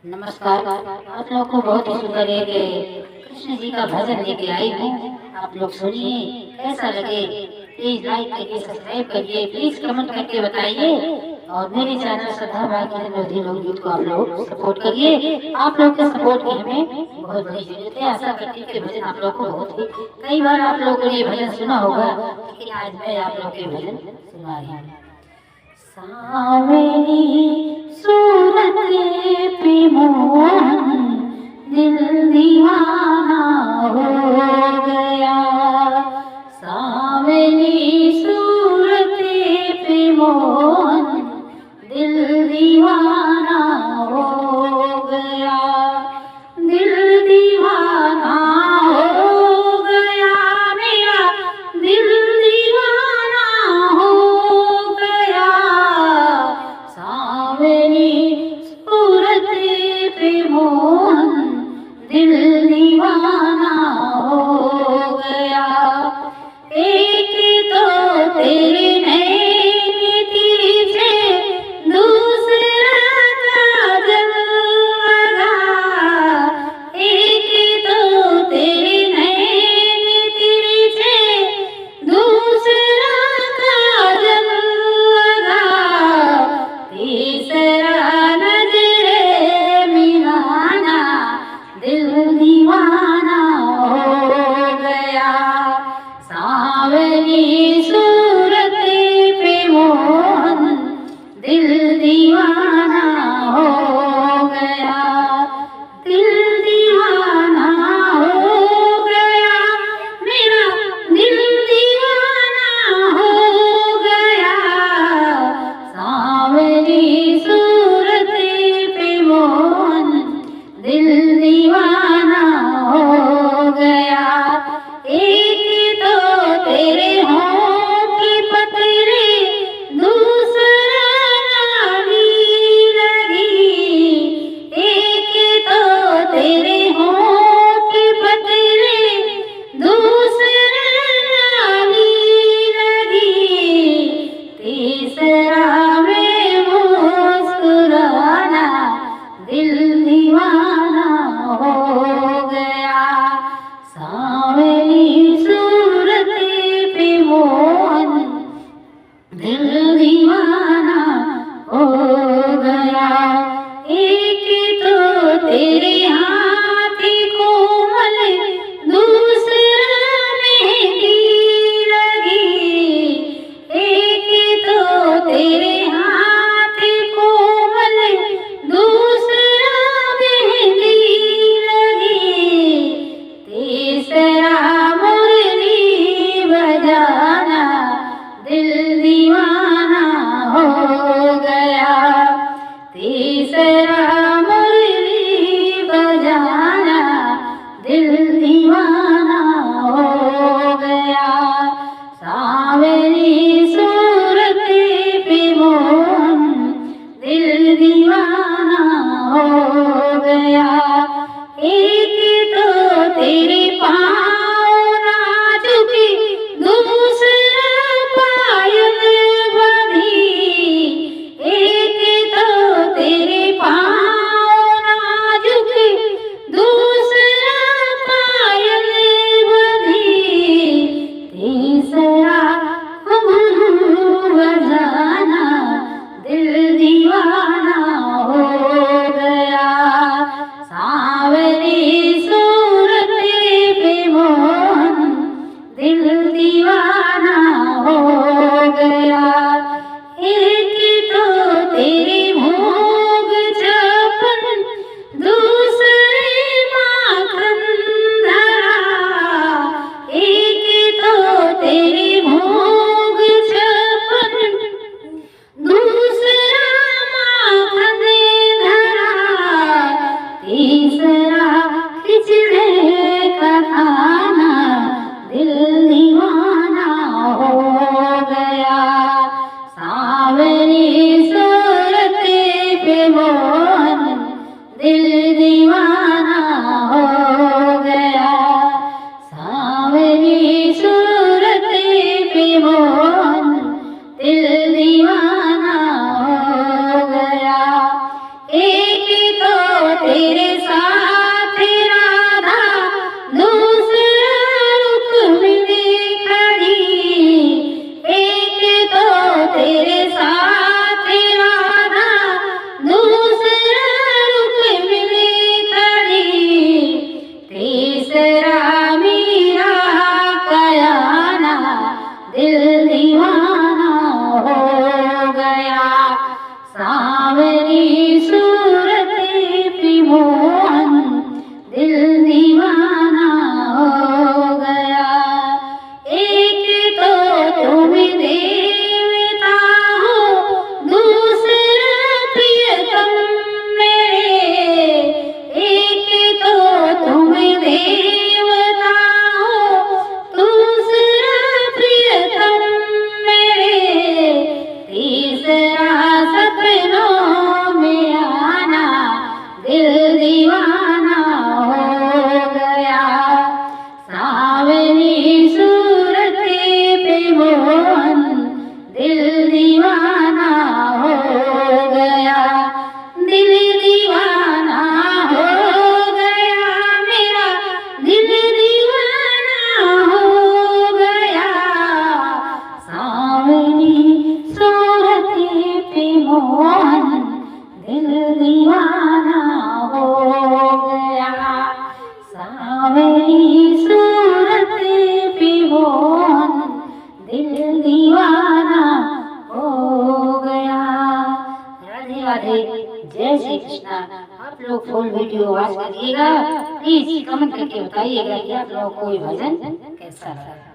नमस्कार। आप लोग को बहुत ही सुंदर एक कृष्ण जी का भजन लेके आई हूँ। आप लोग सुनिए, कैसा लगे प्लीज लाइक करिए, सब्सक्राइब करिए, प्लीज कमेंट करके बताइए। और मेरे चैनल श्रद्धा भाई लोकगीत को आप लोग सपोर्ट करिए। आप लोग के सपोर्ट की हमें बहुत बड़ी जरूरत है। आशा करती हूँ कि भजन आप लोग को बहुत ही कई बार आप लोगों ने ये भजन सुना होगा, लेकिन आज मैं आप लोग के भजन सुना रही हूँ। सावली सूरत पे मोहन दिल दीवाना हो गया। सावली सूरत पे मोहन दिल दीवाना हो गया। दिल दीवाना हो गया, मेरा दिल दीवाना हो गया। सावली सूरत पे मोहन दिल दीवाना हो गया। एक तो तेरे नैन तिरछे, दूसरा काजल लगा। एक तो तेरे नैन तिरछे, दूसरा काजल लगा। तीसरा नजरे मिलाना, दिल दीवाना हो गया। सावली सूरत पे मोहन दिल दीवाना हो गया। दिल दीवाना हो गया, मेरा दिल दीवाना हो गया। सावली सूरत पे मोहन दिल दीवाना हो गया। एक तो तेरे होंठ पतले, दूसरा नाली लगी। एक तो तेरे होंठ पतले, दूसरा नाली लगी। तीसरा में मुस्कुराना, दिल दीवाना हो गया। सावली सूरत पे मोहन दिल दीवाना हो गया। एक तो तेरे हाथ कोमल, दूसरा मेहंदी लगी। एक तो तेरे हाथ कोमल, दूसरा मेहंदी लगी। तीसरा मुरली बजाना, दिल दीवाना हो गया। तीसरा मुरली बजाना, दिल दीवाना हो गया। सावली सूरत पे मोहन दिल दीवाना हो गया। एक तो तेरे पाँव नाजुकी, दूसरा पायल बंधी। एक तो तेरे पाँव तेरे साथ राधा दूसरा रुक्मिणी खड़ी, एक तो तेरे साथ राधा दूसरा रुक्मिणी खड़ी, तीसरा मीरा कयाना दिल दीवाना हो गया, सांवरी सूरत पे मोहन दिल दीवाना हो गया। एक तो तुम देवता हो, दूसरा प्रियतम मेरे, एक तो तुम देवता हो, दूसरा प्रियतम मेरे, तीसरा सपनों में आना दिल दीवाना हो गया, सांवरी सूरत पे मोहन दिल दीवाना हो गया, दिल दीवाना हो गया मेरा, दिल दीवाना हो गया, सांवरी सूरत पे मोहन दिल दीवाना हो गया, सांवरी सूरत पे मोहन दिल दीवाना हो गया। राधे राधे, जय श्री कृष्णा। आप लोग फुल वीडियो वॉच करिएगा, प्लीज कमेंट करके बताइएगा कि आप लोगों को ये भजन कैसा लगा।